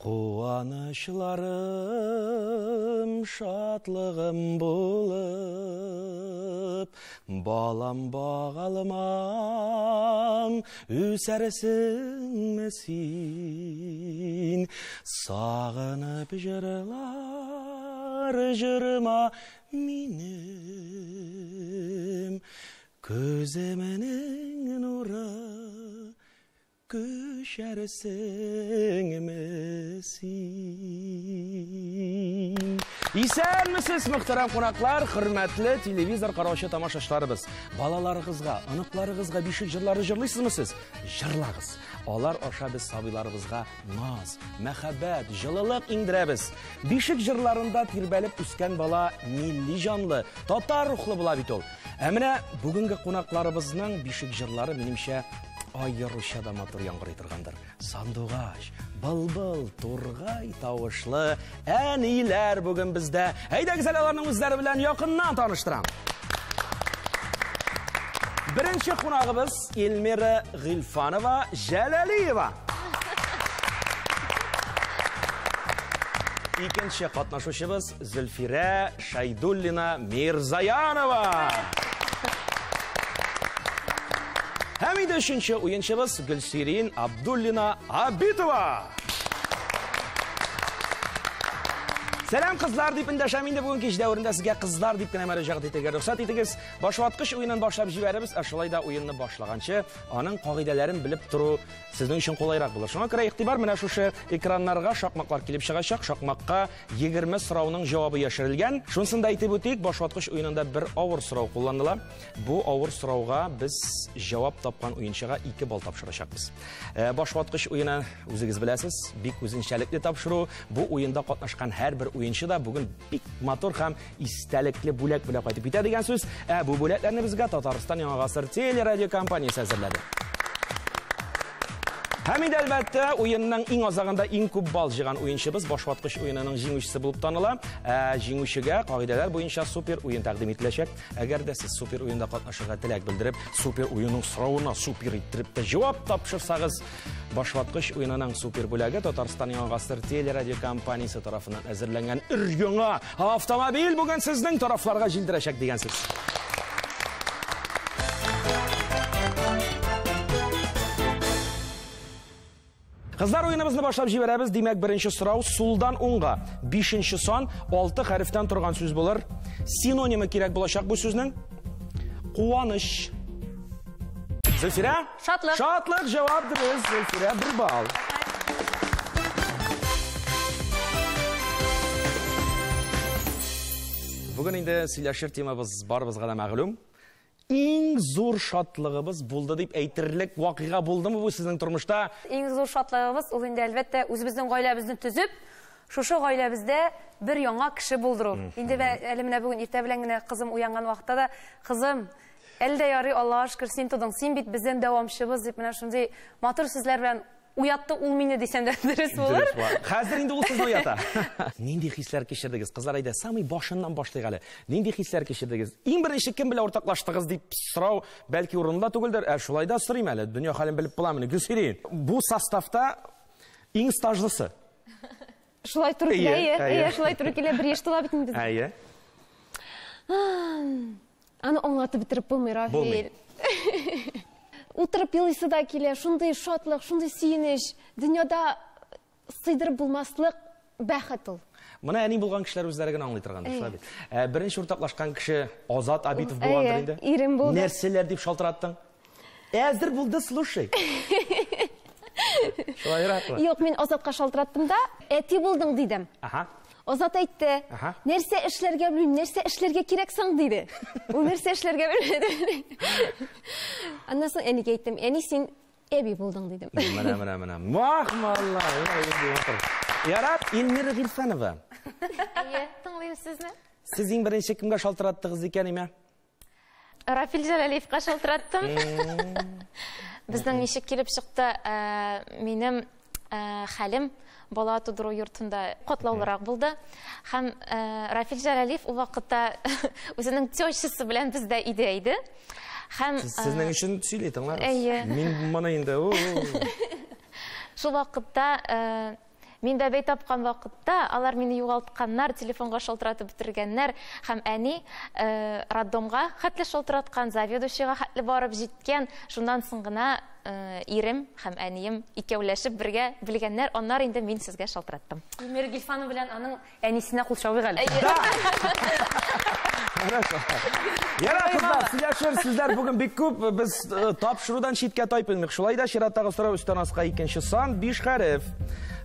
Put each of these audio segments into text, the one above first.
Куанышларым, шатлыгым булып, балам бағалыман, үсәрсіңме син, сағынып жырлар жырыма минем, көзімнің нұры көшәрсіңме син. Исәнмесез, мөхтәрәм кунаклар, хөрмәтле телевизор караучы тамашачыларыбыз. Балаларыгызга, аныкларыгызга бишек җырлары җырлыйсызмы сез? Җырлагыз. Алар аша без сабыйларыбызга наз, мәхәббәт, җылылык иңдерәбез. Бишек җырларында тирбәлеп үскән бала милли җанлы, татар рухлы була бит ул. Ә менә бүгенге кунакларыбызның бишек җырлары минемчә аеруча да матур яңгырый торгандыр. Сандугач, былбыл, тургай тавышлы әниләр бүген бездә. Әйдәгез аларның үзләре белән якыннан таныштырам. Беренче кунагыбыз Эльмира Гыйльфанова Җәләлиева. Икенче катнашучыбыз Зөлфирә Шайдуллина Мирзаянова. Һәм инде өченче уенчыбыз Гөлсирин Абдуллина Абитова. Сәлам кызлар дип эндәшәм инде бүген кич дәверендә сезгә кызлар дип кенә мөрәҗәгать итәргә рөхсәт итегез. Башваткыч уенын башлап җибәрәбез, ә шулай да уенны башлаганчы аның кагыйдәләрен белеп тору сезнең өчен кулайрак булыр. Шуңа күрә игътибар менә шушы экраннарга шакмаклар килеп чыгачак. Шакмакка 20 сорауның җавабы яшерелгән. Шунысын да әйтеп үтик, башваткыч уенында бер авыр сорау кулланыла. Бу авыр сорауга без җавап тапкан уенчыга 2 бал тапшырачакбыз. Башваткыч уены үзегез беләсез, бик үзенчәлекле тапшыру. Бу уенда катнашкан һәрбер уенчы да бүген бик матур һәм истәлекле бүләк белән кайтып китә дигән сүз. Бу бүләкләрне безгә Татарстан Яңа гасыр телерадио компаниясе әзерләде. Һәм инде әлбәттә уенның иң азагында иң күп бал җыйган уенчыбыз башваткыч уенының җиңүчесе булып таныла. Җиңүчегә кагыйдәләр буенча супер уен тәкъдим ителәчәк. Әгәр дә сез супер уенда катнашырга теләк белдереп, супер уенның соравына супер иттереп тә җавап тапшырсагыз, башваткыч уенының супер бүләге Татарстан Яңа гасыр телерадио компаниясе тарафыннан әзерләнгән өр-яңа автомобиль бүген сезнең тарафларга җилдерәчәк дигән сүз. Кызлар, уеныбызны башлап җибәрәбез. Димәк, беренче сорау сулдан уңга 5нче сан 6 хәрефтән торган сүз булыр. Синонимы кирәк булачак бу сүзнең? Куаныч. Зөлфирә? Шатлык. Шатлык җавап дөрес. Зөлфирә 1 бал. Бүген инде сөйләшер темабыз барыбызга да мәгълүм. Иң зур шатлыгыбыз булды дип әйтерлек вакыйга булдымы бу сезнең тормышта? Иң зур шатлыгыбыз ул инде әлбәттә үзебезнең гаиләбезне төзеп, шушы гаиләбездә бер яңа кеше булдыру. Инде әле менә бүген иртә белән генә кызым уянган вакытта да, кызым, әле дә ярый, Аллаһка шөкер, син тудың, син бит безнең дәвамчыбыз дип менә шундый матур сүзләр белән уятты ул мине дисәм дә дөрес булыр. Хәзер инде ул сезне уята. Нинди хисләр кичердегез? Кызлар, әйдә, самый башыннан башлыйк әле. Нинди хисләр кичердегез? Иң беренче кем белән уртаклаштыгыз дип сорау бәлки урынлы түгелдер. Шулай да сорыйм әле. Дөнья хәлен белеп буламыни? Гөлсирин, бу составта иң стажлысы. Шулай туры килә, шулай туры килә, 1 яшь тула бит инде. Әйе. Аны аңлатып бетереп булмый, Рафил. Утырып елыйсы да килә, шундый шатлык, шундый сөенеч, дөньяда сыйдырып булмаслык бәхет ул. Моны әни булган кешеләр үзләре генә аңлый торгандыр, шулай бит. Беренче уртаклашкан кеше Азат Абитов булгандыр инде. Ирем булды. Нәрсәләр дип шалтыраттың? Әзер булды, слушай. Шулай рәхмәт. Юк, мин Азатка шалтыраттым да, әти булдың дидем. Азат әйтте, нәрсә эшләргә белмим, нәрсә эшләргә кирәк соң диде. Ул нәрсә эшләргә белмәде. Аннан соң әнигә әйттем, әни, син әби булдың дидем. Менә. Вах, малла. Ярат, Эльмира Гыйльфанова. Тыңлыйм сезне. Сез иң беренче кемгә шалтыраттыгыз икән име? Рафил Җәләлиевка шалтыраттым. Безнең ничек килеп чыкты, минем хәлем бала тудыру йортында катлаулырак булды. Һәм Рафил Җәләлиев ул вакытта үзенең тёщасы белән бездә иде. Һәм сезнең өчен сөйли тыңлар. Әйе. Мин моны инде. Шул вакытта Мин дә бәй тапкан вакытта алар мине югалтканнар, телефонга шалтыратып бетергәннәр һәм әни роддомга хәтле шалтыраткан, заведующийга хәтле барып җиткән. Шуннан соң гына ирем һәм әнием икәүләшеп бергә белгәннәр. Аннар инде мин сезгә шалтыраттым. Илмир Гилфанов белән аның әнисенә кул чабыйк әле. Яра кызлар, сөйләшер сезләр бүген бик күп. Без тапшырудан читкә тайпылмыйк. Шулай да чираттагы сорау өстән аска 2нче сан 5 хәреф.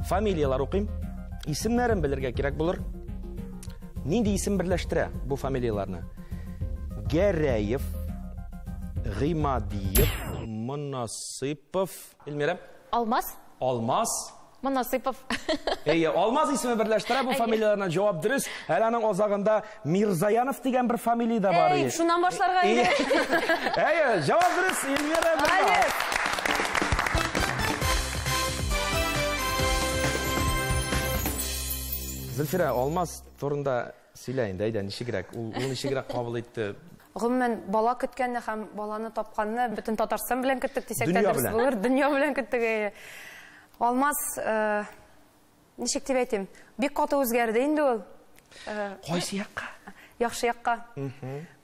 Фамилиялар укыйм. Исемнәрен белергә кирәк булыр. Нинди исем берләштерә бу фамилияларны? Гәрәев, Гыймадиев, Монасыпов. Илмирә? Алмаз? Алмаз. Монасыпов. Алмаз исеме берләштерә бу фамилияларына җавап дөрес. Әле аның азагында Мирзаянов дигән бер фамилия да бар. Шуннан башларга инде. Җавап дөрес. Илмирә. Зөлфирә, Алмаз турында сөйлә инде, әйдә, ничегрәк? Ул ничегрәк кабул итте? Гомумән, бала көткәнне һәм баланы тапканны бөтен Татарстан белән көттек дисәк тә дөрес булыр. Дөнья белән көттек. Алмаз, ничек дип әйтим, бик каты үзгәрде инде ул. Кайсы якка? Яхшы якка.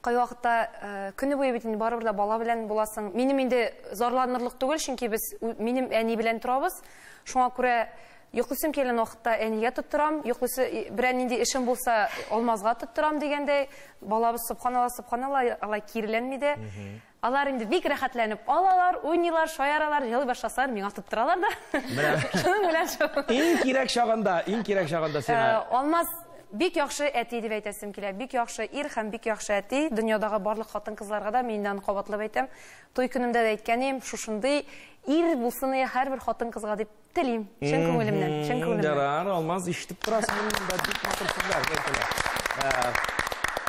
Кай вакытта көне буе бит инде барыбер да бала белән буласың. Минем инде зарланырлык түгел, чөнки без минем әни белән торабыз. Шуңа күрә йоклыйсым килгән вакытта әнигә тоттырам, йоклыйсы берәр нинди эшем булса Алмазга тоттырам дигәндәй, балабыз субханалла, алай киреләнми дә. Алар инде бик рәхәтләнеп алалар, уйныйлар, шаяралар, җылы башласалар, миңа тоттыралар да. Шуның белән шул. Иң кирәк чагында сиңа. Алмаз бик яхшы әти дип әйтәсем килә. Бик яхшы ир һәм бик яхшы әти. Дөньядагы барлык хатын-кызларга да миннән кабатлап әйтәм. Туй көнемдә дә әйткәнем, шушындый ир булсын һәрбер хатын-кызга дип телим. Чын күңелемнән. Ярар, Алмаз ишетеп торасың, монда бик матур сүзләр.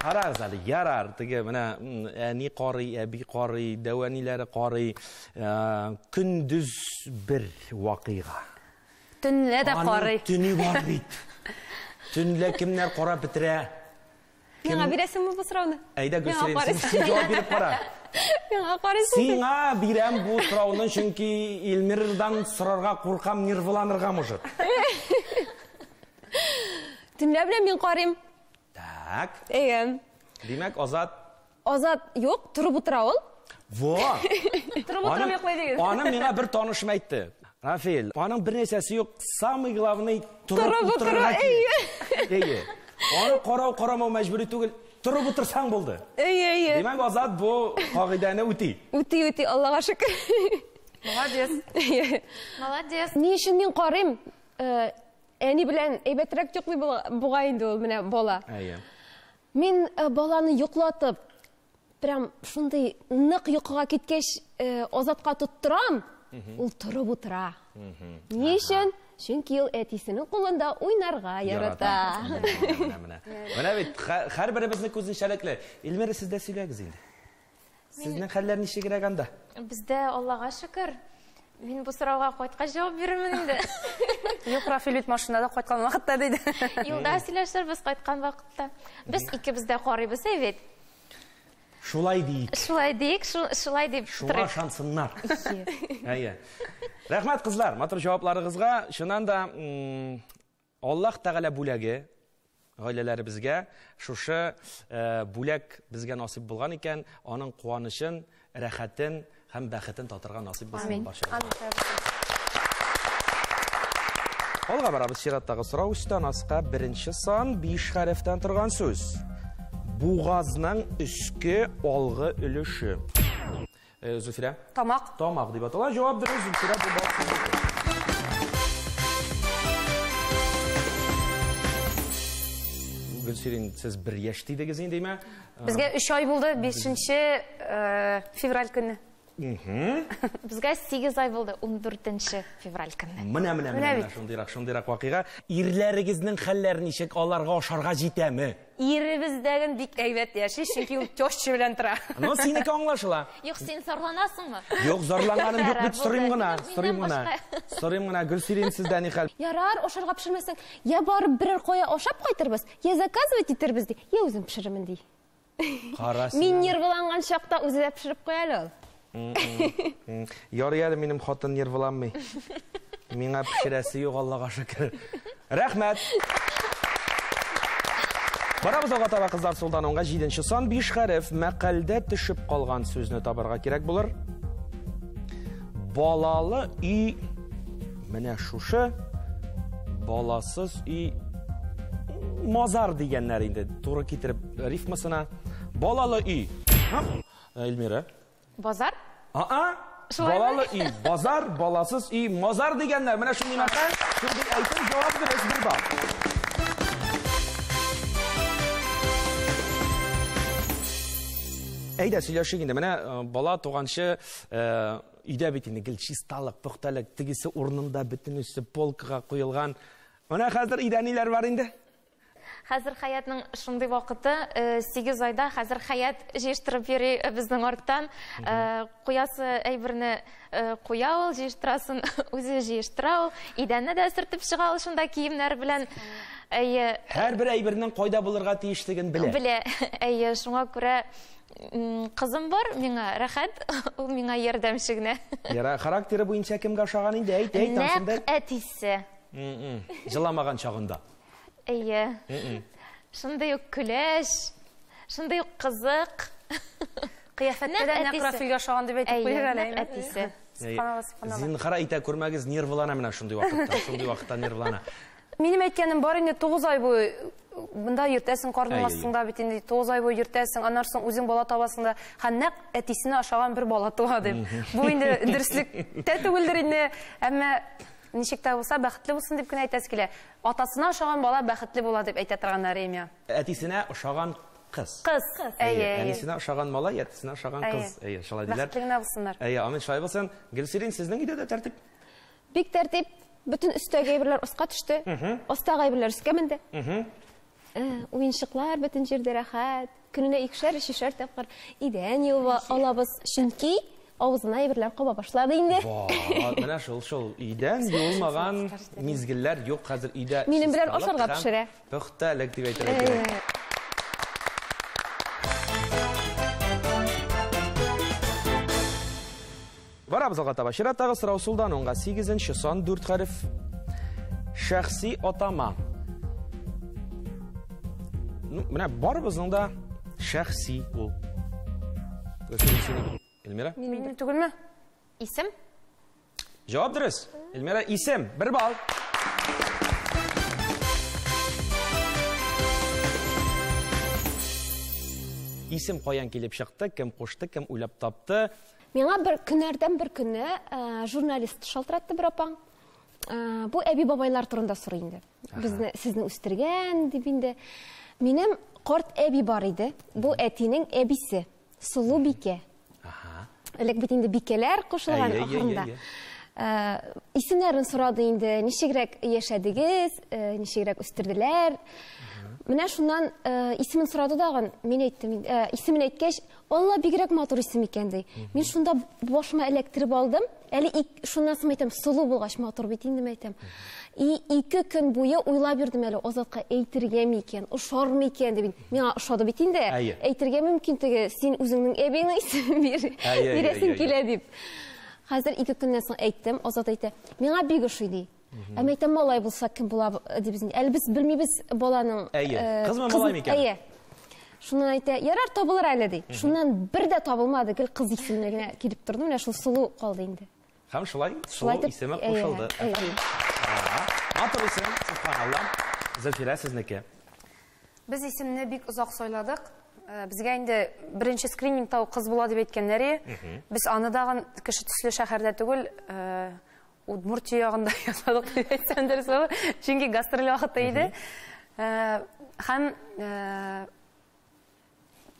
Карагыз әле, ярар, теге менә әни карый, әби карый, дәвәниләре карый, көндүз бер вакыйга. Төнлә дә карый. Төне бар бит. Төнлә кемнәр карап бетерә? Миңа бирәсеңме бу сорауны? Әйдә, Гөлсирем, син җавап биреп кара. Миңа карыйсың. Сиңа бирәм бу сорауны, чөнки Илмирдан сорарга куркам, нервланырга может. Төнлә белән мин карыйм. Так. Димәк, Азат? Азат, юк, турып утыра ул. Во! Турып утырып йоклый дигез. Аны миңа бер танышым әйтте. Рафил, аның бер нәрсәсе юк, самый главный турып утырырга. Аны карау мәҗбүри түгел, турып утырсаң булды. Димәк, Азат бу кагыйдәне үти. Үти, Аллага шөкер. Молодец. Ни өчен мин карыйм? Әни белән әйбәтрәк йоклый буга инде ул менә бала. Мин баланы йоклатып, прям шундый нык йокыга киткәч, Азатка тоттырам. Ул турып утыра. Ни өчен? Чөнки ул әтисенең кулында уйнарга ярата. Менә бит һәрберебезне күзен шәлекле. Илмир, сез дә сөйләгез инде. Сезнең хәлләр ничегрәк анда? Бездә, Аллага шөкер, мин бу сорауга кайткач җавап бирермен инде. Юк, Рафил бит машинада кайткан вакытта диде. Юлда сөйләшербез кайткан вакытта. Без икебез дә карыйбыз, бит. Шулай дейик. Шулай дип Шуңа шансыннар. Рәхмәт, кызлар, матур җавапларыгызга. Шуннан да Аллаһ Тәгалә бүләге гаиләләребезгә шушы бүләк безгә насыйп булган икән, аның куанычын, рәхәтен һәм бәхетен татырга насыйп булсын. Алга барабыз чираттагы сорау өстән аска 1нче сан 5 хәрефтән торган сүз. Бугазның өске алгы өлеше. Зөлфирә? Тамак. Тамак дип атала. Җавап дөрес, Зөлфирә, бу баксыз. Гөлсирин, сез 1 яшь идегез инде, Безгә 3 ай булды, 5нче февраль көнне. Безгә 8 ай булды, 14 февраль көнне. Менә шундыйрак вакыйга. Ирләрегезнең хәлләре ничек, аларга ашарга җитәме? Иребездәген бик әйбәт яши, чөнки ул тёщы белән тора. Ну, синеке аңлашыла. Юк, син зарланасыңмы? Юк, зарланганым юк, бит сорыйм гына. Гөлсирин, сездә ни хәл? Ярар, ашарга пешермәсәң, я барып берәр кая ашап кайтырбыз, я заказывать итербез ди, я үзем пешеремен ди. Карасың. Мин нервланган чакта үзе дә пешереп куя әле ул. Ярый әле минем хатын нервланмый. Миңа пешерәсе юк, Аллага шөкер. Рәхмәт. Барабыз алга таба кызлар, сулдан оңга 7-нче сан 5 хәреф мәкалдә төшеп калган сүзне табарга кирәк булыр. Балалы үй, менә шушы, баласыз үй, мазар дигәннәр инде. Туры китереп рифмасына. Балалы үй. Эльмира. Базар? Балалы үй, базар, баласыз үй, мазар дигәннәр. Менә шундый мәкаль, шундый әйтеп җавап бирәсез бер бар. Әйдә, сөйләшик инде. Менә бала туганчы өйдә бит инде гел чисталык, пөхтәлек, тигесе урынында бөтенесе полкага куелган. Менә хәзер өйдә ниләр бар инде? Хәзер Хаятның шундый вакыты 8 айда хәзер Хаят җыештырып йөри безнең арттан. Куясы әйберне куя ул, җыештырасын үзе җыештыра ул. Идәнне дә сөртеп чыга ул шунда киемнәр белән. Һәр бер әйбернең кайда булырга тиешлеген белә. Белә. Шуңа күрә кызым бар, миңа рәхәт, ул миңа ярдәмче генә. Яра, характеры буенча кемгә ошаган инде? Әйт, Нәкъ әтисе. Җыламаган чагында. Шундай ук көләш, шундай ук кызык. Кыяфәттә дә нәкъ Рафилгә ошаган дип әйтеп куйыр әле. Әтисе. Зинһар әйтә күрмәгез, нервлана менә шундый вакытта нервлана. Минем әйткәнем бар инде 9 ай буе бында йөртәсең, карның астында бит инде 9 ай буе йөртәсең, аннан соң үзең бала табасың да, нәкъ әтисенә ошаган бер бала туа дип. Бу инде дөрслек түгелдер инде, әмма ничек тә булса бәхетле булсын дип кенә әйтәсе килә. Атасына ошаган бала бәхетле була дип әйтә торганнар имя. Әтисенә ошаган кыз. Әнисенә ошаган малай, әтисенә ошаган кыз. Шулай диләр. Бәхетле генә булсыннар. Амин, шулай булсын. Гөлсирин, сезнең өйдә дә тәртип? Бик тәртип. Бүтән өстәге әйберләр уска төште. Астагы әйберләр өскә менде. Уенчыклар бөтен җирдә рәхәт. Көненә 2-3 тапкыр идән юва алабыз, чөнки авызына әйберләр каба башлады инде. Менә шул идән юылмаган мизгелләр юк хәзер өйдә. Минем белән ашарга пешерә. Пөхтәлек дип әйтәләр. Барабыз алга таба. Чираттагы сорау сулдан оңга 8-нче сан 4 хәреф. Шәхси атама. Менә барыбызның да шәхси ул. Эльмира? Минем түгелме? Исем? Җавап дөрес. Эльмира, исем. 1 балл. Исем каян килеп чыкты, кем кушты, кем уйлап тапты? Миңа бер көннәрдән бер көнне журналист шалтыратты бер апаң. Бу әби бабайлар турында сорый инде. Безне сезне үстергән дип инде. Минем карт әби бар иде. Бу әтинең әбисе, Сулу бике. Элек бит инде бикеләр кушылган ахырында. Исемнәрен сорады инде, ничегрәк яшәдегез, ничегрәк үстерделәр. Менә шуннан исемен сорады дагын, мин әйттем, исемен әйткәч, Алла бигрәк матур исем икән ди. Мин шунда башыма эләктереп алдым. Әле шуннан соң әйтәм, Сулу булгач матур бит инде әйтәм. 2 көн буе уйлап йөрдем әле, Азатка әйтергә микән, ошармы икән дип. Миңа ошады бит инде. Әйтергә мөмкин теге, син үзеңнең әбиңнең исемен бирәсең килә дип. Хәзер 2 көннән соң әйттем, Азат әйтә, миңа бик ошый ди. Әмма әйтәм, малай булса кем була дип безнең. Әле без белмибез баланың кызмы малай микән? Шуннан әйтә, ярар табылыр әле ди. Шуннан бер дә табылмады, гел кыз исеменә генә килеп торды, менә шул Сулу калды инде. Һәм шулай Сулу исеме кушылды. Матур исем, субханалла. Зөлфирә, сезнеке. Без исемне бик озак сайладык. Безгә инде беренче скринингта кыз була дип әйткәннәр. Без аны дагы кеше төсле шәһәрдә түгел, Удмуртия ягында ясадык дип әйтсәм дөрес булыр. Чөнки гастроль вакыты иде. Һәм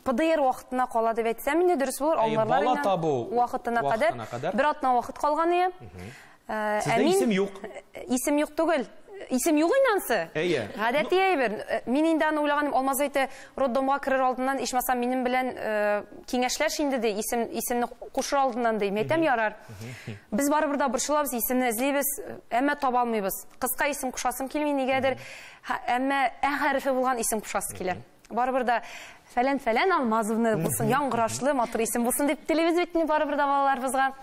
ПДР вакытына кала дип әйтсәм инде дөрес булыр. Аңларлар инде. Вакытына кадәр бер атна вакыт калган иде. Сездә исем юк. Исем юк түгел. Исем юк инансы. Гадәти әйбер. Мин инде аны уйлаганым, Алмаз әйтә, роддомга керер алдыннан ичмасам минем белән киңәшләш инде ди, исемне кушыр алдыннан ди. Мәйтәм ярар. Без барыбер да борчылабыз, исемне эзлибез, әмма таба алмыйбыз. Кыска исем кушасым килми, нигәдер, әмма хәрефе булган исем кушасы килә. Барыбер да фәлән Алмазовны булсын, яңгырашлы, матур исем булсын дип телебез бит, барыбер да балаларыбызга.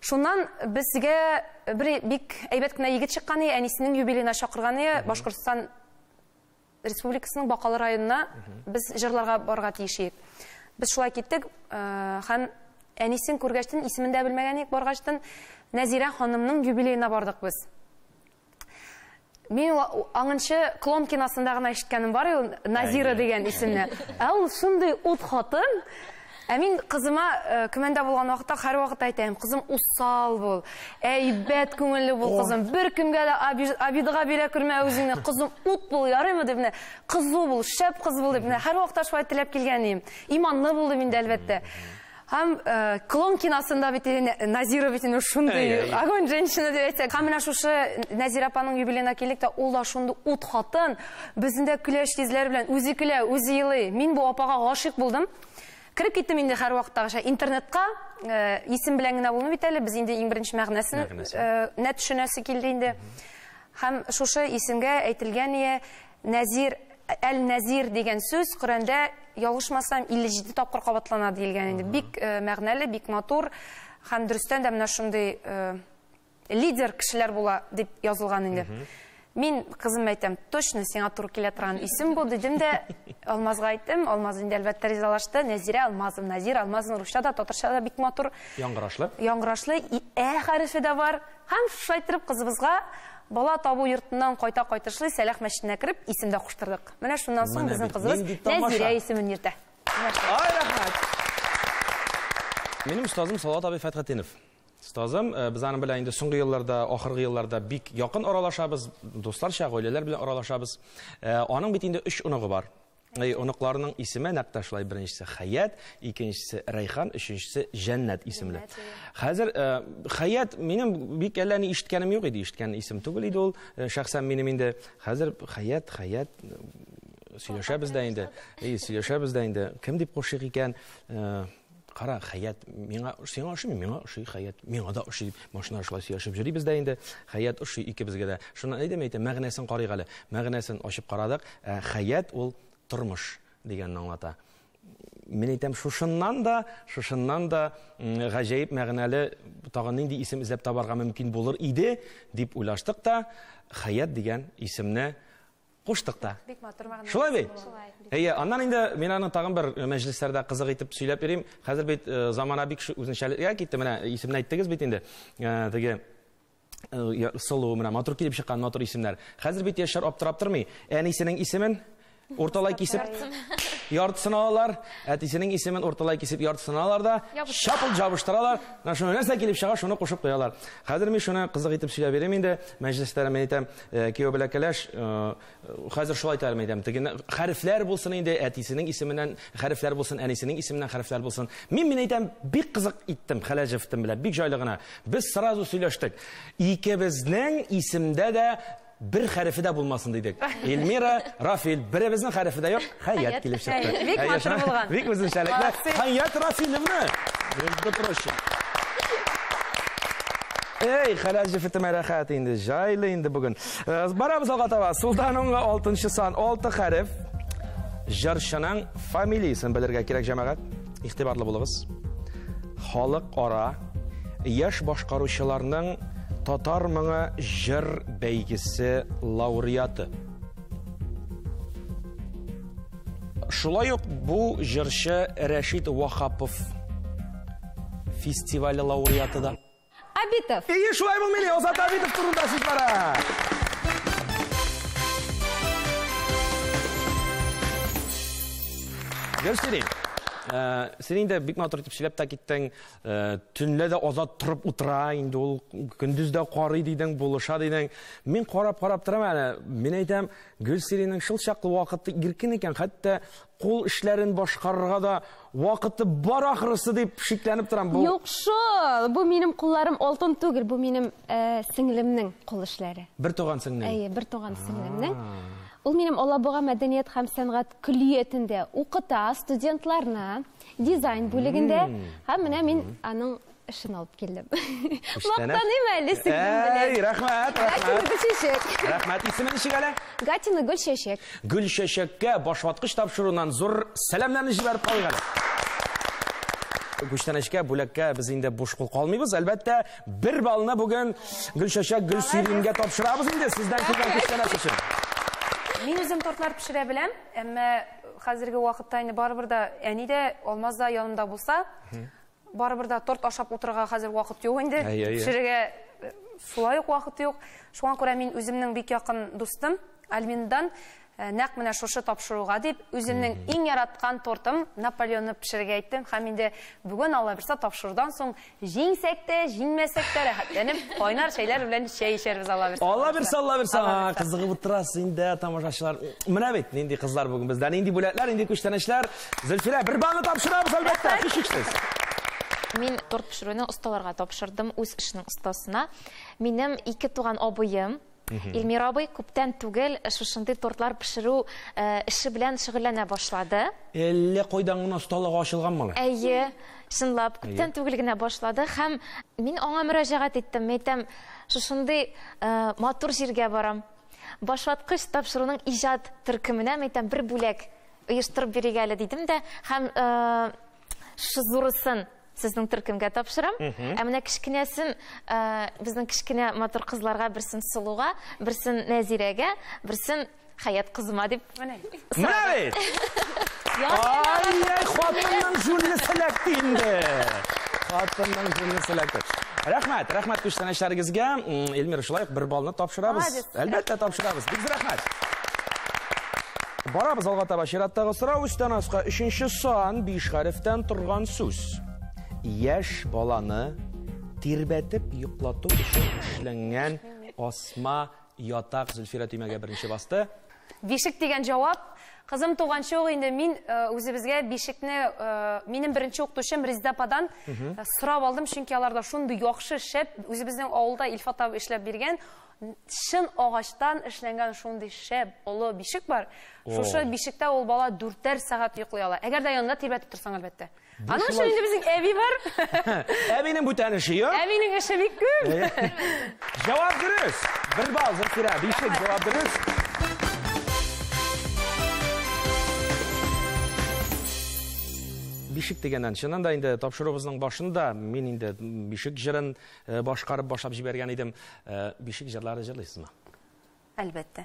Шуннан безгә бер бик әйбәт кенә егет чыккан, әнисенең юбилейына чакырган, Башкортстан Республикасының Бакалы районына без җырларга барырга тиеш идек. Без шулай киттек, һәм әнисен күргәчтен, исемен дә белмәгән идек, баргачтан Нәзирә ханымның юбилейына бардык без. Мин аңынчы Клон киносында гына ишеткәнем бар, Назира дигән исемне. Ул шундый ут хатын. Мин кызыма көмәндә булган вакытта һәр вакыт әйтәм, кызым усал бул, әйбәт күңелле бул кызым, бер кемгә дә обидага бирә күрмә үзеңне, кызым ут бул, ярыймы дип, кызу бул, шәп кыз бул дип, һәр вакытта шулай теләп килгән идем. Иманлы булды миндә әлбәттә. Һәм Клон киносында бит Назира бит шундый огонь женщина дип әйтсәк, һәм менә шушы Назира апаның юбилейына килдек тә, ул да шундый ут хатын, бездә көләч йөзләр белән үзе көлә, үзе елый. Мин бу апага гашыйк булдым. Кіріп кеттім инде һәр вакыттагыча интернетка, исем белән генә булмый бит әле, без инде иң беренче мәгънәсен нәт төшенәсе килде инде. Һәм шушы исемгә әйтелгән Назир, Әл-Назир дигән сүз Коръәндә ялгышмасам 57 тапкыр кабатлана диелгән инде. Бик мәгънәле, бик матур һәм дөрестән дә менә шундый лидер кешеләр була дип язылган инде. Мин кызым әйтәм, точно сиңа туры килә торган исем бу дидем дә, Алмазга әйттем. Алмаз инде әлбәттә ризалашты. Нәзирә Алмазым, Назир Алмазның русча да, татарча да бик матур. Яңгырашлы. Яңгырашлы, хәрефе дә бар. Һәм шулай итеп кызыбызга бала табу йортыннан кайта-кайтышлы Сәлах мәчетенә кирип исем дә куштырдык. Менә шуннан соң безнең кызыбыз Нәзирә исемен йөртә. Ай, рәхмәт. Минем устазым Салават абый Фәтхетдинов. Устазым, без аның белән инде соңгы елларда, ахыргы елларда бик якын аралашабыз, дусларча, гаиләләр белән аралашабыз. Аның бит инде 3 уныгы бар. Уныкларының исеме нәктәшлай, беренчесе Хаят, икенчесе Райхан, өченчесе Җәннәт исемле. Хәзер Хаят минем бик әллә ни ишеткәнем юк иде, ишеткән исем түгел иде ул. Шәхсән минем инде хәзер Хаят сөйләшәбез дә инде. Кем дип кушык икән? Кара, Хаят, миңа сиңа ошый, миңа ошый, Хаят, миңа да ошый, машина шулай сөйләшеп йөрибез дә инде. Хаят ошый икебезгә дә. Шуны әйтәм, мәгънәсен карыйк әле. Мәгънәсен ачып карадык. Хаят ул тормыш дигәнне аңлата. Мин әйтәм, шушыннан да гаҗәеп мәгънәле тагын нинди исем эзләп табарга мөмкин булыр иде дип уйлаштык та, Хаят дигән исемне куштык та. Шулай бит? Аннан инде мин аны тагын бер мәҗлесләрдә кызык итеп сөйләп йөрим. Хәзер бит замана бик үзенчәлеккә китте. Менә исемне әйттегез бит инде. Теге сылу менә матур килеп чыккан матур исемнәр. Хәзер бит яшьләр аптырап тормый. Әнисенең исемен урталай кисеп яртысын алалар, әтисенең исемен урталай кисеп яртысын алалар да, шапыл жабыштыралар. Шуны нәрсә килеп чыга, шуны кушып куялар. Хәзер мин шуны кызык итеп сөйләп бирәм инде. Мәҗлесләрдә мен әйтәм, кияү белән кәләш, хәзер шулай әйтәм әйтәм. Теге хәрефләр булсын инде, әтисенең исеменнән хәрефләр булсын, әнисенең исеменнән хәрефләр булсын. Мин әйтәм, бик кызык иттем, Хәләҗевтем белән, бик җайлы гына. Без сразу сөйләштек. Икебезнең исемдә дә bir хәрефе дә булмасын дидек. Эльмира, Рафил, беребезнең хәрефе дә юк, Хаят килеп чыкты. Бик матур булган. Бик үзенчәлекле. Хаят Рафиловна. Бик проще. Хәләҗев тәмәрәхәт инде, җайлы инде бүген. Барабыз алга таба. Султаныңга 6-нчы сан, 6 хәреф. Җырчының фамилиясын белергә кирәк, җәмәгать. Игътибарлы булыгыз. Халык ара яшь башкаручыларның Татар моңа җыр бәйгесе лауреаты. Шулай ук бу җырчы Рәшид Вахапов фестивале лауреаты да. Абитов. Шулай булмый, Озат Абитов турында сүз бара. Гөлсерин. Сен инде бик матур итеп сөйләп та киттең. Төнлә дә Азат торып утыра, инде ул көндез дә карый дидең, булыша дидең. Мин карап торам әле. Мин әйтәм, Гөлсеринең шул чаклы вакыты иркен икән, хәтта кул эшләрен башкарырга да вакыты бар ахрысы дип шикләнеп торам. Юк шул, бу минем кулларым алтын түгел, бу минем сеңлемнең кул эшләре. Бер туган сеңлең. Бер туган сеңлемнең. Ул минем Алабуга мәдәният һәм сәнгать көллиятендә укыта студентларны дизайн бүлегендә. Һәм менә мин аның эшен алып килдем. Мактаныйм әле сеңлем белән. Рәхмәт. Рәхмәт. Исеме ничек әле? Гатина Гөлчәчәк. Гөлчәчәккә башваткыч тапшыруыннан зур сәламнарны җибәреп калыйк әле. күчтәнәчкә, бүләккә без инде буш кул калмыйбыз. Әлбәттә, 1 балны бүген Гөлчәчәк Гөлсиримгә тапшырабыз инде сездән килгән күчтәнәч өчен. Мин үзем тортлар пешерә беләм, әмма хәзерге вакытта инде барыбер да әни дә Алмаз да янымда булса, барыбер да торт ашап утырырга хәзер вакыт юк инде. Пешерергә шулай ук вакыт юк. Шуңа күрә мин үземнең бик якын дустым Альминдан нәкъ менә шушы тапшыруга дип үземнең иң яраткан тортым Наполеонны пешерергә әйттем. Һәм инде бүген Алла берсә тапшырудан соң җиңсәк тә, җиңмәсәк тә рәхәтләнеп, кайнар чәйләр белән чәй ичәрбез Алла берсә. Алла берсә. Кызыгып утырасыз инде тамашачылар. Менә бит нинди кызлар бүген бездә, нинди бүләкләр, нинди күчтәнәчләр. Зөлфирә, 1 балны тапшырабыз әлбәттә, кичексез. Мин торт пешерүне осталарга тапшырдым, үз эшенең остасына. Минем 2 туган абыем Илмира абый күптән түгел шушындый тортлар пешерү эше белән шөгыльләнә башлады. Әллә кайдан гына осталыгы ачылган малай? Әйе, чынлап күптән түгел генә башлады һәм мин аңа мөрәҗәгать иттем. Әйтәм, шушындый матур җиргә барам. Башваткыч тапшыруның иҗат төркеменә әйтәм, 1 бүләк оештырып бирегә әле дидем дә һәм шу зурысын сезнең төркемгә тапшырам. Ә менә кичкенәсен безнең кичкенә матур кызларга, берсен Сылуга, берсен Нәзирәгә, берсен Хаят кызыма дип. Менә бит. Ай, хатынның җүнне селәкте инде. Хатынның җүнне селәкте. Рәхмәт күчтәнәчләрегезгә. Элмира, шулай 1 балны тапшырабыз. Әлбәттә тапшырабыз. Бик рәхмәт. Барабыз алга таба чираттагы сорау үстән аска 3нче сан 5 хәрефтән торган сүз. Яшь баланы тирбәтеп йоклату өчен эшләнгән асма ятак. Зөлфирә төймәгә беренче басты. Бишек дигән җавап. Кызым туганчы ук инде мин үзебезгә бишекне минем беренче укытучым Резида ападан сорап алдым, чөнки аларда шундый яхшы шәп үзебезнең авылда Илфат абый эшләп биргән шын агачтан эшләнгән шундый шәп олы бишек бар. Шушы бишектә ул бала 4 сәгать йоклый ала. Әгәр дә янында тирбәтеп торсаң әлбәттә. Аның өчен инде безнең әби бар. Әбинең бүтән эше юк. Әбинең эше бик күп. Җавап дөрес. 1 бал Зөлфирә, бишек җавап дөрес. Бишек дигәннән чыннан да инде тапшыруыбызның башында мин инде бишек җырын башкарып башлап җибәргән идем. Бишек җырлары җырлыйсызмы? Әлбәттә.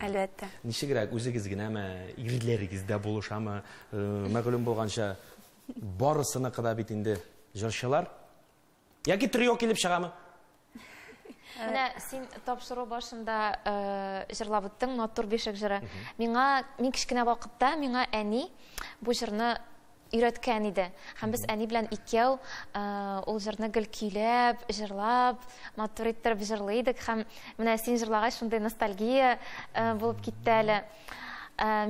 Әлбәттә. Ничегрәк үзегез генәме, ирләрегездә булышамы? Мәгълүм булганча барысыны кыда бит инде җырчылар. Яки трио килеп чыгамы? Менә син тапшыру башында җырлап үттең матур бишек җыры. Мин кичкенә вакытта миңа әни бу җырны өйрәткән иде. Һәм без әни белән икәү ул җырны гел көйләп, җырлап, матур иттереп җырлыйдык. Һәм менә син җырлагач шундый ностальгия булып китте әле.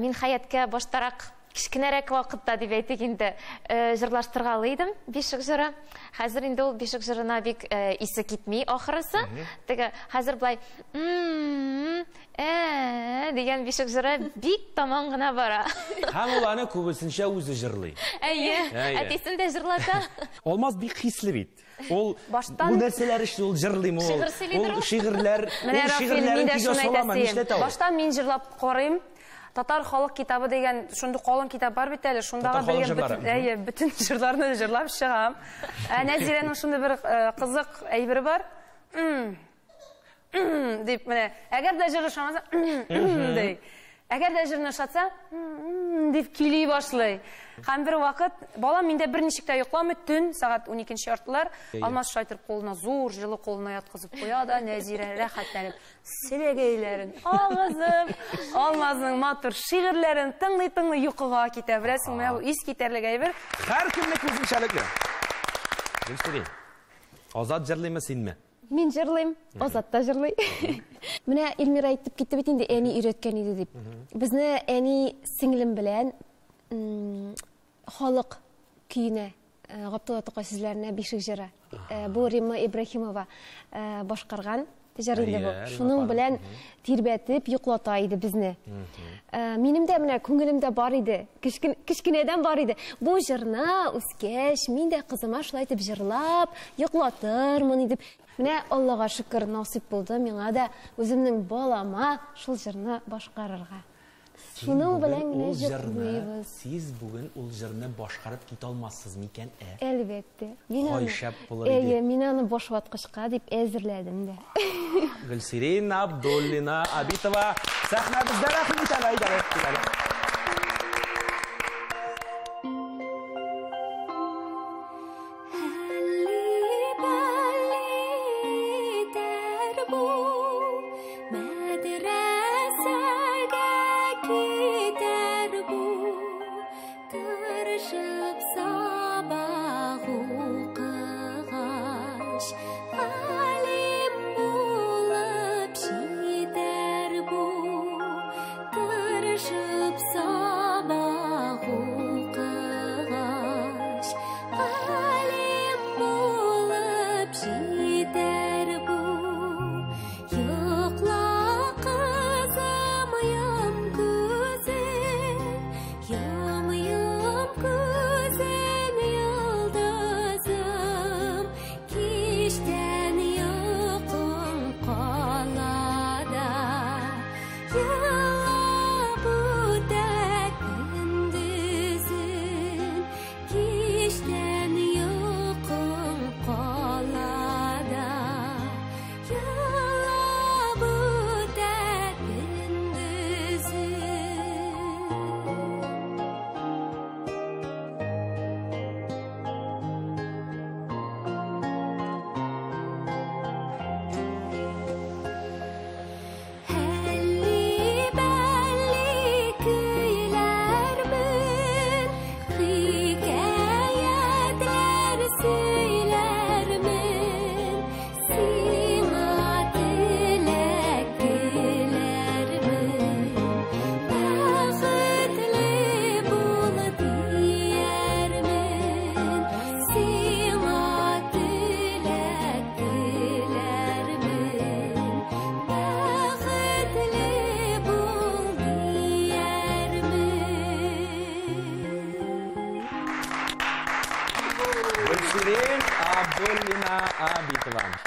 Мин Хаяткә баштарак кичкенәрәк вакытта дип әйтик инде җырлаштыргалы идем бишек җыры. Хәзер инде ул бишек җырына бик исе китми ахырысы. Теге хәзер булай дигән бишек җыры бик таман гына бара. Һәм ул аны күбесенчә үзе җырлый. Әйе, әтисен дә җырлата. Алмаз бик хисле бит. Ул бу нәрсәләр өчен ул җырлыймы ул? Ул шигырьләр, кигә салама, нишләтә ул? Баштан мин җырлап карыйм. Татар халык китабы дигән шундый калын китап бар бит әле. Шундагы белгән бөтен җырларны җырлап чыгам. Нәзирәнең шундый бер кызык әйбере бар. Дип менә, әгәр дә җыры шамаса, ди. Әгәр дә җырны шатса, дип көйли башлый. Һәм бер вакыт балам миндә берничек тә йокламый, төн сәгать 12 яртылар, Алмаз шайтыр кулына зур җылы кулына яткызып куя да Нәзирә рәхәтләнеп селегәйләрен агызып, Алмазның матур шигырьләрен тыңлый йокыга китә. Беләсең, менә бу ис китәрлек әйбер. Һәр кемне үзенчәлекле. Гөлсирә, Азат җырлыймы синме? Мин җырлыйм, Азат та җырлый. Менә Илмира әйтеп китте бит инде, әни өйрәткән иде дип. Безне әни сеңлем белән халык көенә, Габдулла Тукай сүзләренә бишек җыры. Бу Римма Ибраһимова башкарган җыр инде бу. Шуның белән тирбәтеп йоклата иде безне. Минем дә менә күңелемдә бар иде, кичкенәдән бар иде. Бу җырны үскәч мин дә кызыма шулай итеп җырлап, йоклатырмын дип. Менә Аллага шөкер, насип булды миңа да үземнең балама шул җырны башкарырга. Шуның белән генә җырлыйбыз. Сез бүген ул җырны башкарып китә алмассыз микән? Әлбәттә. Кайшап булыр иде. Мин аны башваткычка дип әзерләдем дә. Гөлсирин Абдуллина Абитова сәхнәбездә рәхим итәләр.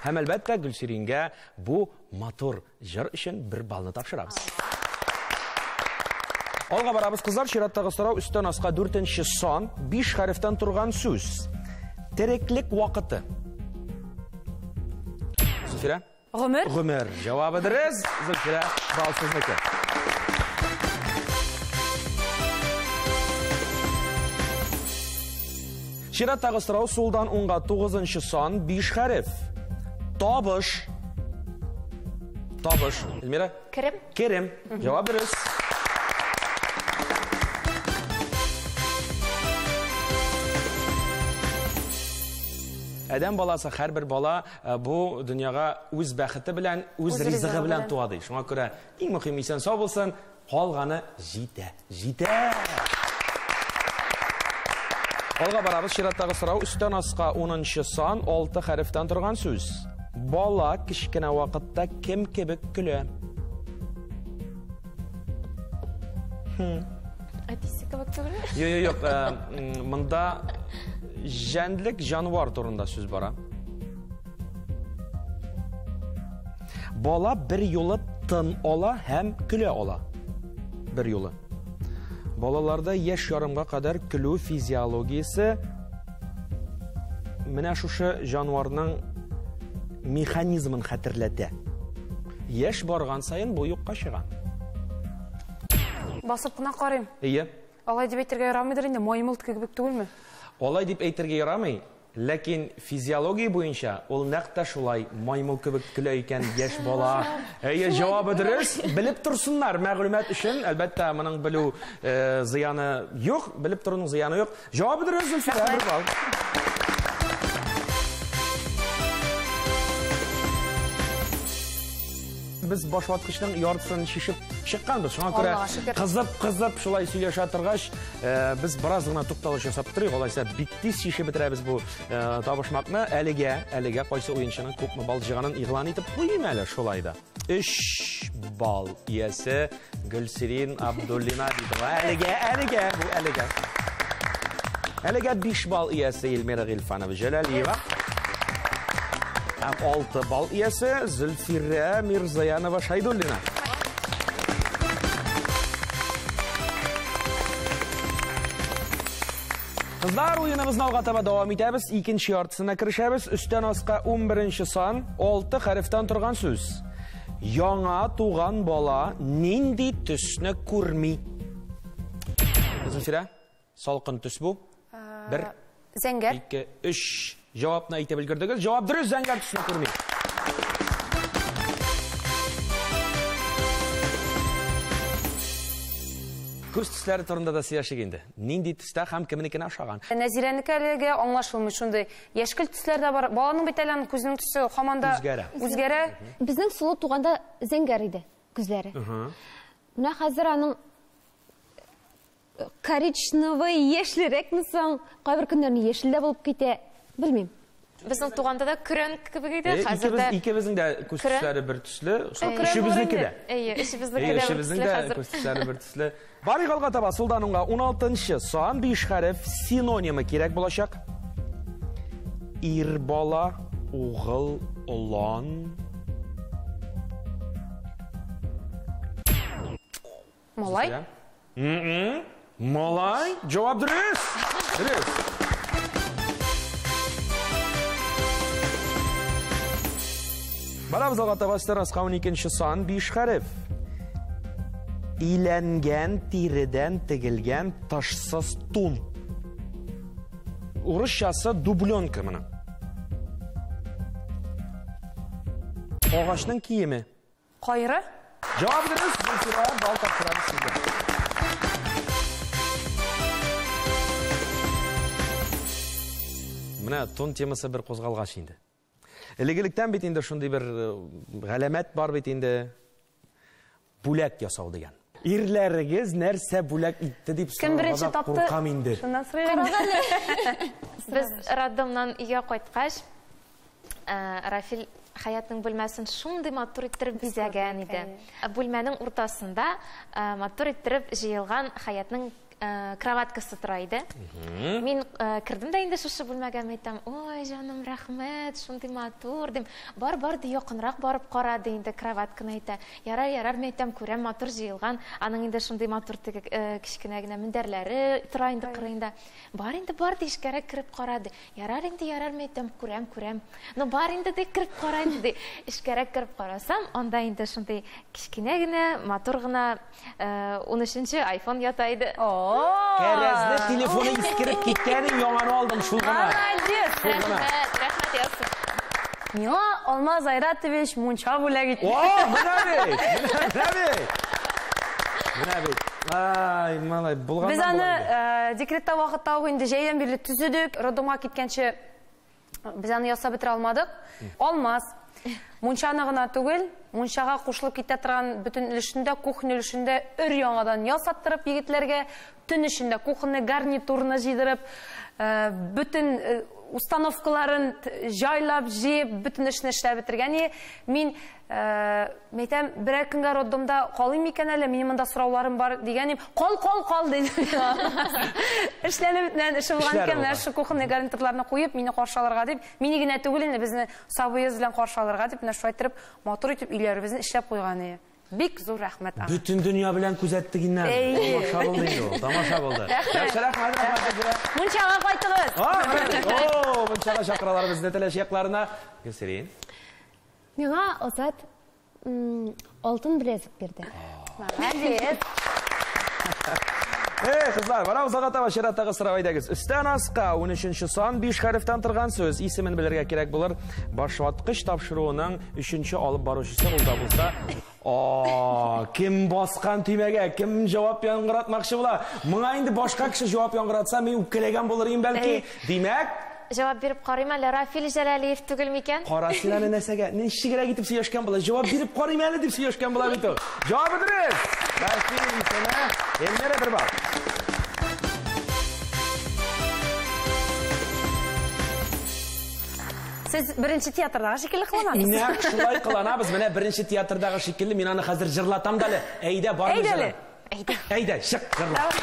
Һәм әлбәттә Гөлсирингә бу матур җыр өчен бер балны тапшырабыз. Алга барабыз, кызлар, чираттагы сорау өстән аска 4нче сан 5 хәрефтән торган сүз. Тереклек вакыты. Зөлфирә? Гомер. Гомер. Җавабы дөрес. Зөлфирә, бал сезнеке. Чираттагы сорау сулдан уңга 9нчы сан 5 хәреф. Табыш. Табыш. Эльмира? Керем. Керем. Җавап дөрес. Адәм баласы, һәрбер бала бу дөньяга үз бәхете белән, үз ризыгы белән туа ди. Шуңа күрә иң мөһим исән сау булсын, калганы җитә. Җитә. Алга барабыз, чираттагы сорау өстән аска 10нчы сан 6 хәрефтән торган сүз. Бала кичкенә вакытта кем кебек көлә? Әтисе кебек түгел? Юк, монда җәнлек, җанвар турында сүз бара. Бала бер юлы тын ала һәм көлә ала. Бер юлы. Балаларда яшь ярымга кадәр көлү физиологиясе менә шушы җанварның механизмын хәтерләтә. Яшь барган сайын бу юкка чыга. Басып кына карыйм. Ие. Алай дип әйтергә ярамыйдыр инде, маймылт кебек түгелме? Алай дип әйтергә ярамый, ләкин физиология буенча ул нәкъ шулай маймыл кебек көлә икән яшь бала. Җавабы дөрес. Белеп турсыннар, мәгълүмат өчен. Әлбәттә, моның белү зыяны юк, белеп торуның зыяны юк. Җавабы дөрес, Зөлфирә, бер бал. Biz башваткычның яртысын шишеп чыкканбыз. Шуңа күрә кызып шулай сөйләшә торгач, без бераз гына тукталыш ясап торыйк. Алайса бик тиз шишеп бетерәбез бу табышмакны. Әлегә кайсы уенчының күпме бал җыганын игълан итеп куйым әле шулай да. 3 бал иясе Гөлсирин Абдуллина Абитова. Әлегә 5 бал иясе Эльмира Гыйльфанова Җәләлиева. 6 бал иясе Зөлфирә Мирзаянова Шайдуллина. Kızlar, oyunumuzun alğa taba davam etamiz. İkinci yartısına kirişamiz. Üstten asqa 11-ci san 6 harfdan turgan söz. Яңа туган бала нинди төсне күрми? Зинфира, салкын төс бу. 1, Зәңгәр. 2, 3. Җавапны әйтеп өлгердегез. Җавап дөрес, зәңгәр төсне күрми. Күз төсләре турында да сөйләшик инде. Нинди төстә һәм кемнекенә охшаган? Нәзирәнеке әлегә аңлашылмый шундай. Яшькелт төсләр дә бар. Баланың бит әле күзенең төсе һаманда үзгәрә. Безнең сулы туганда зәңгәр иде күзләре. Менә хәзер аның коричневый яшьлерәкме соң, кайбер көннәрне яшелдә булып китә, белмим. Безнең туганда да көрән кебек иде. Хәзер дә икебезнең дә күз төсләре бер төсле, өчебезнеке дә. Өчебезнеке дә күз төсләре бер төсле. Барык алга таба Сулдануңга 16-нчы сан 5 хәреф синонимы кирәк булачак. Ир бала, угыл, улан. Малай. Малай, җавап дөрес. Дөрес. Барабыз алга таба Стараска 12-нчы сан 5 хәреф. Иләнгән тиредән тегелгән ташсыз тун. Урысчасы дубленка моның. Агачның киеме. Кайры. Җавап дөрес, Зинфира, бал тапшырабыз сезгә. Менә тун темасы бер кузгалгач инде. Элегелектән бит инде шундый бер галәмәт бар бит инде. Бүләк ясау дигән. Ирләрегез нәрсә бүләк итте дип сорарга куркам инде. Шуннан сорыйм. Без роддомнан өйгә кайткач, Рафил Хаятның бүлмәсен шундый матур иттереп бизәгән иде. Бүлмәнең уртасында матур иттереп җыелган Хаятның кроваткасы тора иде. Мин кирдем дә инде шушы бүлмәгә, әйтәм: "Ой, җаным, рәхмәт, шундый матур", дим. Бар ди, якынрак барып карады инде кроватканы, әйтә. Ярар, мен әйтәм, күрәм, матур җыелган. Аның инде шундый матур кичкенә генә мендәрләре тора инде кырыенда. Бар инде, ди, эчкәрәк кирип карады. Ярар, мен әйтәм, күрәм. Ну бар инде ди, кирип кара инде. Эчкәрәк кирип карасам, анда инде шундый кичкенә генә, матур гына 13-нче iPhone ята иде. Кәрәзле телефоны искереп киткәнен яңаны алдым шул гына. Рәхмәт ясый. Миңа Алмаз Айратович мунча бүләк итте. Менә бит. Ай, малай, булганнан Без аны декретта вакытта ук инде җәйдән бирле төзедек. Роддомга киткәнче без аны ясап бетә алмадык. Алмаз мунчаны гына түгел, мунчага кушылып китә торган бөтен өлешендә, кухня өлешендә өр-яңадан ясаттырып егетләргә, төн эчендә кухня гарнитурны җыйдырып, бөтен установкаларын җайлап, җыеп, бөтен эшне эшләп бетергән. Мин мәйтәм, берәр көнгә роддомда калыйм икән әле, минем монда сорауларым бар дигәнем. Кал диде. Эшләнеп бетмәгән эше булган икән, менә шу кухня гарнитурларны куеп, мине каршыларга дип, мине генә түгел инде, безне сабыйыз белән каршыларга дип, менә шулай итеп, матур итеп өйләребезне эшләп куйган. Бик зур рәхмәт. Бүтән дөнья белән күзәттек инде. Тамаша булды инде. Тамаша булды. Яхшы рәхмәт. Мунчага кайтыгыз. Мунчага чакыралар безне теләчәкләренә. Гөлсерин. Миңа Азат алтын белезек бирде. Молодец. Кызлар, барабыз алга таба чираттагы сыравайдагыз. Өстән аска 13-нче сан 5 хәрефтән торган сөз. Исемен белергә кирәк булыр. Башваткыч тапшыруының 3-нче алып баручысы булда булса, кем баскан төймәгә, кем җавап яңгыратмакчы була? Моңа инде башка кеше җавап яңгыратса, мин үпкәләгән булырым бәлки. Димәк, җавап биреп карыйм әле, Рафил Җәләлиев түгел микән? Карасин әле нәрсәгә? Ничегрәк итеп сөйләшкән була? Җавап биреп карыйм әле дип сөйләшкән була бит ул. Җавабы дөрес. Рафил сине Элмәре бер бал. Сез беренче театрдагы шикелле кыланасыз. Нәкъ шулай кыланабыз. Менә беренче театрдагы шикелле, мин аны хәзер җырлатам да әле. Әйдә, бар җырлап. Әйдә, чык, җырлап.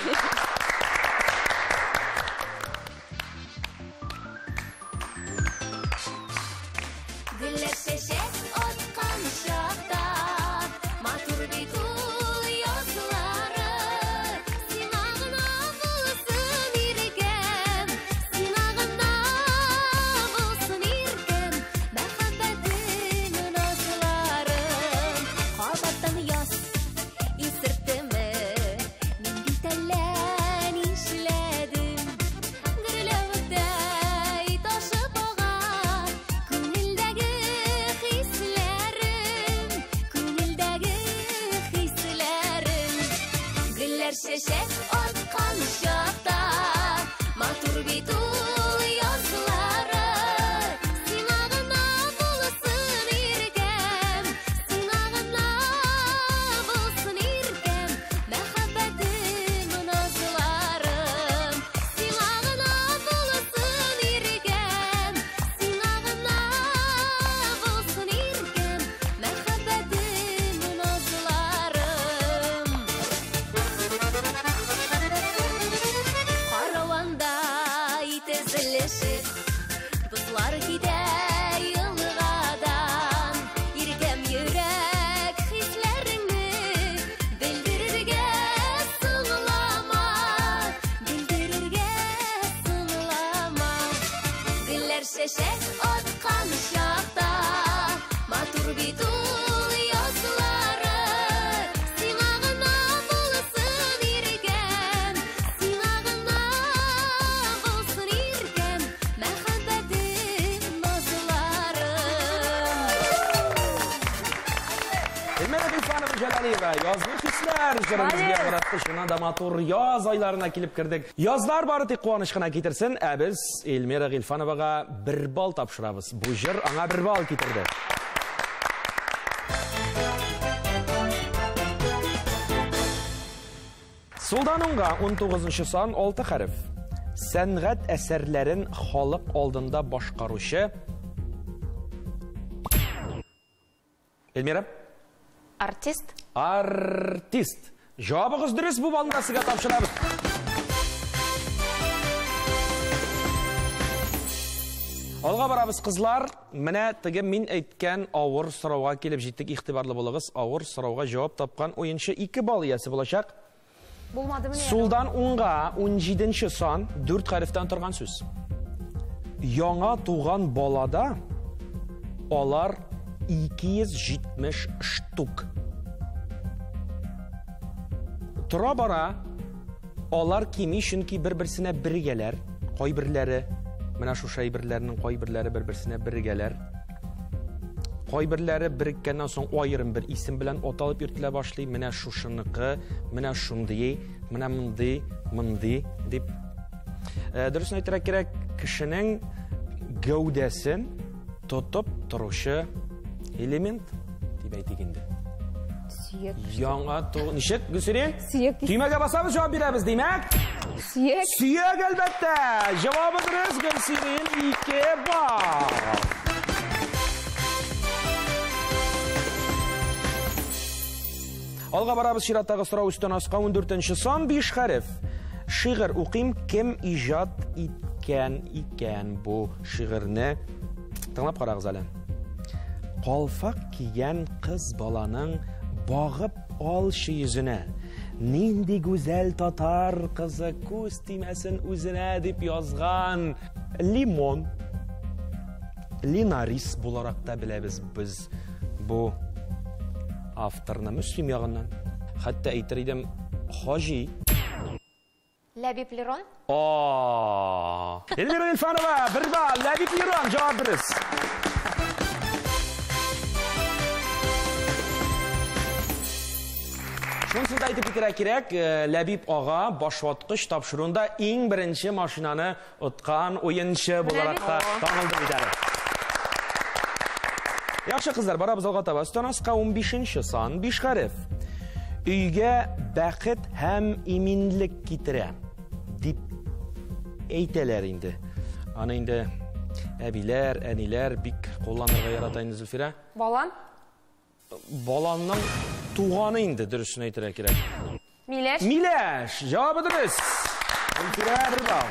шәшәк аткан чакта, матур бит ул язлары. Сиңа гына булсын иркәм, сиңа гына булсын иркәм, мәхәббәтем назларым. Сиңа гына булсын иркәм, сиңа гына булсын иркәм, мәхәббәтем назларым. Караванда итезлешеп, бузлар китә елгадан. Иркәм йөрәк хисләреңне белдерергә соңлама, белдерергә соңлама. Гөлләр шәшәк аткан чакта, матур бит ул язлары. Сиңа гына булсын иркәм, сиңа гына булсын иркәм, мәхәббәтем назларым. Elmira Gülfanova Jalalieva, yozgi hislar jirimizga yaratdi. Shuna da motor yoz oylarına kelib kirdik. Yozlar bari tek quvonishgina ketirsin. Biz Elmira Gülfanovaga 1 bal topshiramiz. Bu jir anga 1 bal ketirdi. Soldan onga 19-cı son 6 harf. Sənğət əsərlərin xalq aldında başqarışı. Elmira? Артист. Artist. Cevabınız dürüst, bu balını da size topşıramiz. Alga barabız kızlar. Mine tege min aytgan ağır sorovga kelip jettik, ixtibarlı bolagız. Ağır sorovga cevap tapkan oyuncu 2 bal iyasi bolacak. Bulmadı mı ne? Soldan onga 17-ci son 4 harften turgan söz. Яңа туган балада алар 270 штук. Тұра бара, алар кими шунки бір-бірсіне біргелер, қойбірлері, мына шуша әйбірлерінің қойбірлері бір-бірсіне біргелер. Қойбірлері біріккеннен соң айырым бір исім білән оталып ертіле башлай, мына шушынықы, мына шундый, мына мынды деп. Дұрысын айтыра керек, кішінің гәудәсін тотып тұрушы элемент деп әйтегенде. Сүйек. Яңа туған... Нишек, Гүлсерен? Сүйек. Түймеге басамыз, жауап береміз, деймек? Сүйек. Сүйек, әлбәтте. Жауабы дұрыс, Гүлсерен, 2 бал. Алға барабыз шираттағы сұрау үстен асқа 14-ші сон 5 харф. Шиғыр уқим кем ижад икән bu шиғырны. Тыңлап қарағыз әлі. Қалфақ киген қыз баланың бағып алшы yüzüne. Нинди güzel татар қызы көз тимәсін үзіне деп язған. Лимон. Линарис боларак та біләбіз біз bu авторны Müslüm яғынан. Хәтта әйтер идем Хажи. Ләбиб Лерон. Элмира Гülfanova 1 bal. Ләбиб Лерон cevap dürüst. Şunsuz da aytib ketira kerak, Ләбиб ağa başvatqış tapşırığında eng birinchi mashinani o'tgan o'yinchi bo'laraq tanildi bidari. Yaxshi qizlar, barabız alğa taba. Üstanaska 15-ci son 5 harf. Uyga baqit ham iminlik kitire deb ayteler indi. Ana indi әбиләр, әниләр бик қолланырға ярата инде Зөлфира. Балан? Баланның туғаны инде, дұрысын әйтергә кирәк. Миләш? Миләш, җавабы дөрес. Зөлфира 1 бал.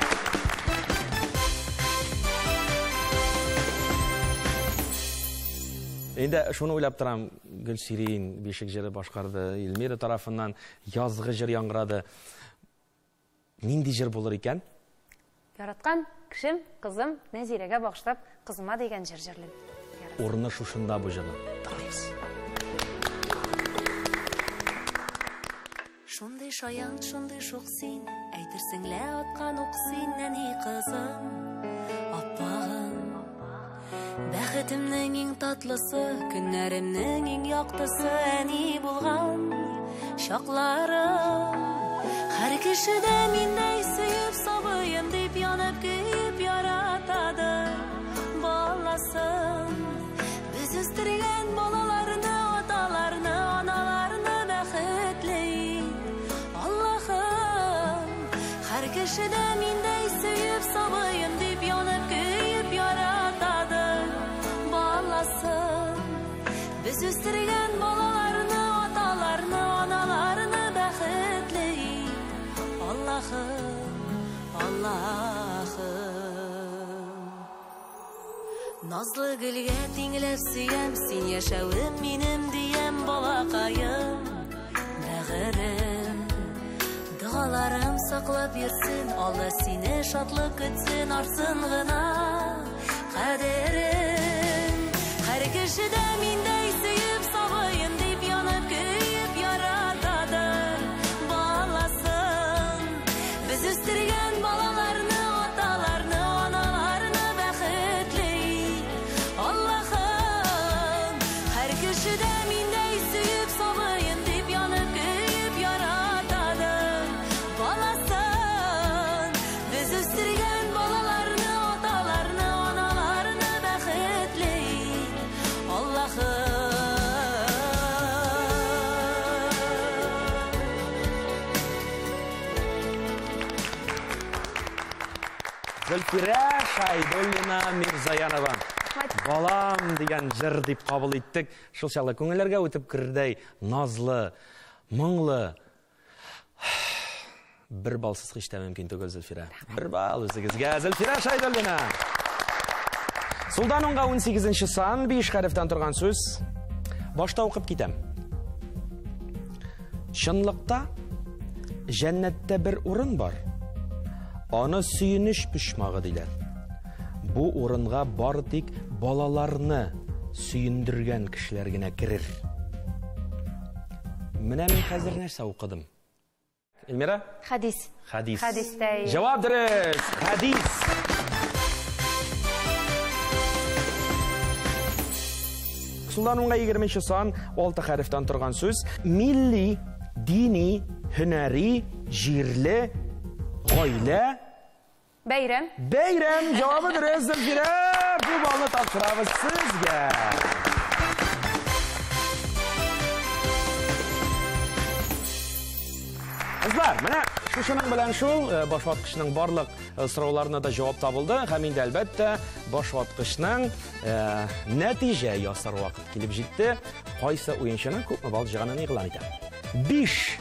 Енді шуны уйлап торам, Гөлсирин бишек җыры башкарды, Элмира тарафыннан язгы җыр яңгырады. Нинди җыр булыр икән? Яраткан кишем, кызым Нәзирәгә багышлап, кызыма дигән җыр җырлыйм. Урыны шушында бу җырны. Тыңлыйбыз. Шундый шаян, шундый шук син, әйтерсең лә аткан ук син, нәни кызым, аппагым. Бәхетемнең иң татлысы, көннәремнең иң яктысы, әни булган чакларым. Her kişi de mindey suyup sabıyım deyip yanıp kıyıp yaratады balasın. Biz üstürgen balalarını, atalarını, analarını bäxetleyip Allah'ım. Her kişi de mindey suyup sabıyım deyip yanıp kıyıp yaratады balasın. Biz üstürgen balalarını, atalarını, analarını bäxetleyip Allah'ım, Allah'ım. Nazlı gülge tinglep süyem, sen yaşavım minim diyem balakayım. Bäğerim, dağalarım saklap yürsün, Allah seni şatlık kütsün, arsın gına kaderim. Her kişi de mindey süyüp sabıyım deyip yanıp kıyıp yaratады balasın. Biz üstürgen balalarını, atalarını, analarını bäxetleyip Allah'ım. Her kişi de mindey süyüp sabıyım deyip yanıp kıyıp yaratады balasın. Biz üstürgen balalarını, atalarını, analarını bäxetleyip Allah'ım. Зөлфира Шайдуллина Мирзаянова. Балам деген жыр деп қабыл еттік. Шылшалы көңілерге өтіп кірдей назлы, мұңлы. Бір балсыз қишта мүмкін түгіл Зөлфира. Бір бал өзіңізге Зөлфира Шайдуллина. Сұлдан онға 18-ші сан, 5 харифтан тұрған сөз. Башта оқып кетем. Шынлықта жәннәттә бір орын бар. Аны сүйініш пүшмағы дейлер. Бұ орынға бар тек балаларны сүйіндірген кішілер генә кірер. Менә мен қазір нәрсе оқыдым. Эльмира? Хадис. Хадис. Хадистей. Жауап дұрыс. Хадис. Сұлданыңға 20-ші сан, 6 харифтан тұрған сөз. Milli, dini, hünəri, jirli, ғойле. Бәйрәм. Бәйрәм. Жауабы дұрыс Зөлфира. Бұл балны тапсырамыз сізге. Қызлар, міне шушының білән шул башватқышның барлық сұрауларына да жауап табылды. Һәм инде әлбәттә башватқышның нәтиже ясар вакыт килеп җитте. Кайсы уенчының күпме балл җыганын игълан итә. 5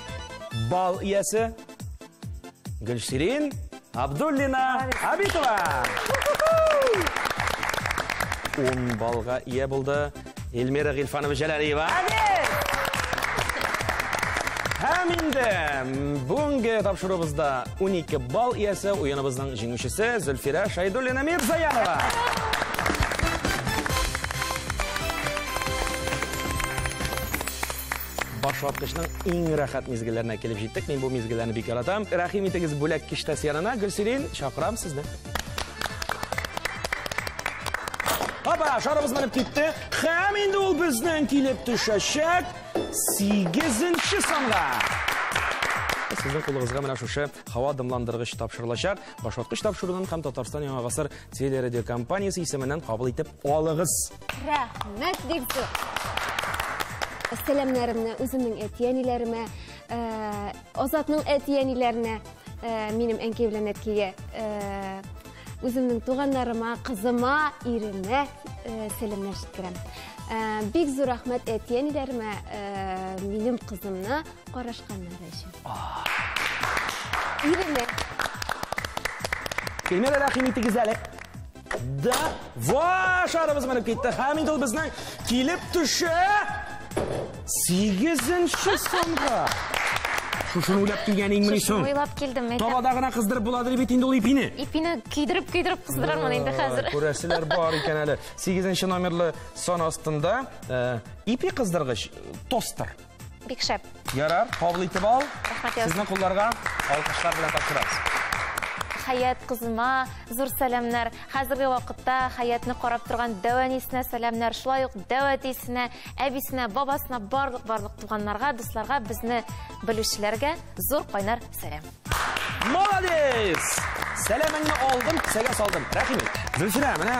балл иясе Гөлсирин Абдуллина Абитова. 10 баллга ия булды Эльмира Гыйльфанова Җәләлиева. Һәм инде бүгенге тапшыруыбызда 12 балл иясе уеныбызның җиңүчесе Зөлфира Шайдуллина Мирзаянова. Башватқышның иң рәхәт мизгелләренә килеп җиттек. Мин бу мизгелләрне бик яратам. Рәхим итегез бүләк киштәсе янына. Гөлсирин, шакырам сезне. Апа, шарабыз менеп китте. Һәм инде ул безнең килеп төшәчәк 8-нче санга. Сезнең кулыгызга менә шушы һава дымландыргыч тапшырылачак. Башватқыч тапшыруын һәм Татарстан Яңа гасыр телерадио компаниясе исеменнән кабул итеп алыгыз. Рәхмәт дигез. Сәламнарымны үземнең әтиәниләремә, Азатның әтиәниләренә, минем әнкәй белән әткәйгә, үземнең туганнарыма, кызыма, иремә сәламнар җиткерәм. Бик зур рәхмәт әтиәниләремә, минем кызымны карашканнары өчен. Иремә. Эльмира, рәхим итегез әле. Да, шарабыз менеп китте. Һәм инде ул безнең килеп төшә 8-нче санга. Шушыны уйлап килгәнең менә соң. Уйлап килдем. Табада гына кыздырып буладыр бит инде ул ипине. Ипине кидереп кыздырармын инде хәзер. Күрәселәр бар икән әле. 8-нче номерлы сан астында ипи кыздыргыч тостер. Бик шәп. Ярар, кабул итеп ал. Рәхмәт. Сезнең кулларга алкышлар белән тапшырабыз. Хаят кызыма зур сәламнар. Хәзерге вакытта Хаятны карап торган Дәванисенә сәламнар. Шулай ук Дәватисенә, әбисенә, бабасына, барлык туганнарга, дусларга, безне белүчеләргә зур кайнар сәлам. Молодец! Сәламыңны алдым, кесәгә салдым. Рәхим ит. Зөлфирә, менә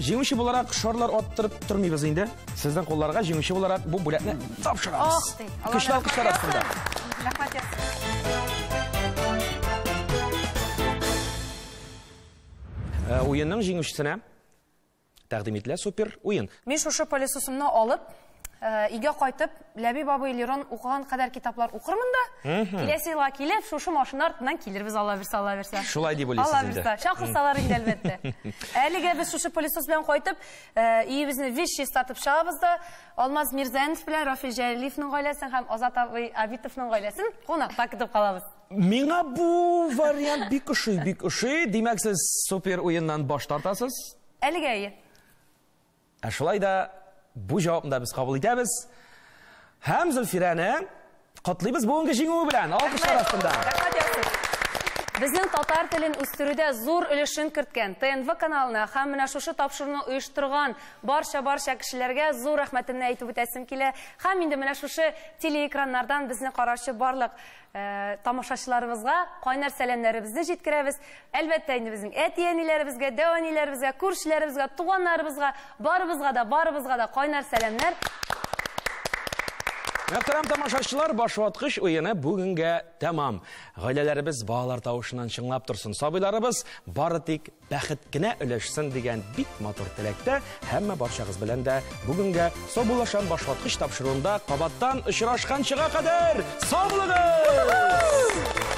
җиңүче буларак шарлар аттырып тормыйбыз инде. Сезнең кулларга җиңүче буларак бу бүләкне тапшырабыз. Көчле алкышлар астында. Рәхмәт ясый. Уенның җиңүчесенә тәкъдим ителә супер уен. Мин шушы пылесосымны алып, өйгә кайтып, Ләби бабай Лерон укыган кадәр китаплар укырмын да. Киләсе елга килеп, шушы машина артыннан килербез, Алла бирсә. Шулай дип уйлыйсыз инде. Алла бирсә, чакырсалар инде әлбәттә. Әлегә без шушы пылесос белән кайтып, өебезне виш чистартып чыгабыз да, Алмаз Мирзанов белән Рафил Җәлилевнең гаиләсен һәм Азат Абитовның гаиләсен кунакта көтеп калабыз. Миңа бу вариант бик ошый. Димәк, сез супер уеннан баш тартасыз? Әлегә. Шулай да бу җавапны без кабул итәбез. Һәм Зөлфирәне котлыйбыз бүгенге җиңүе белән. Алкышлар астында. Безнең татар телен үстерүдә зур өлешен керткән ТНВ каналына һәм менә шушы тапшыруны оештырган барча кешеләргә зур рәхмәтемне әйтеп үтәсем килә. Һәм инде менә шушы телеэкраннардан безне караучы барлык тамашачыларыбызга кайнар сәламнәребезне җиткерәбез. Әлбәттә инде безнең әти-әниләребезгә, дәваниләребезгә, күршеләребезгә, туганнарыбызга, барыбызга да кайнар сәламнәр. Мөхтәрәм тамашачылар, башваткыч уены бүгенгә тәмам. Гаиләләребез балалар тавышыннан чыңлап торсын. Сабыйларыбыз бары тик бәхет кенә өләшсен дигән бик матур теләктә һәммә барчагыз белән дә бүгенгә Сабулашан башваткыч тапшыруында кабаттан очрашканчыга кадәр сау булыгыз!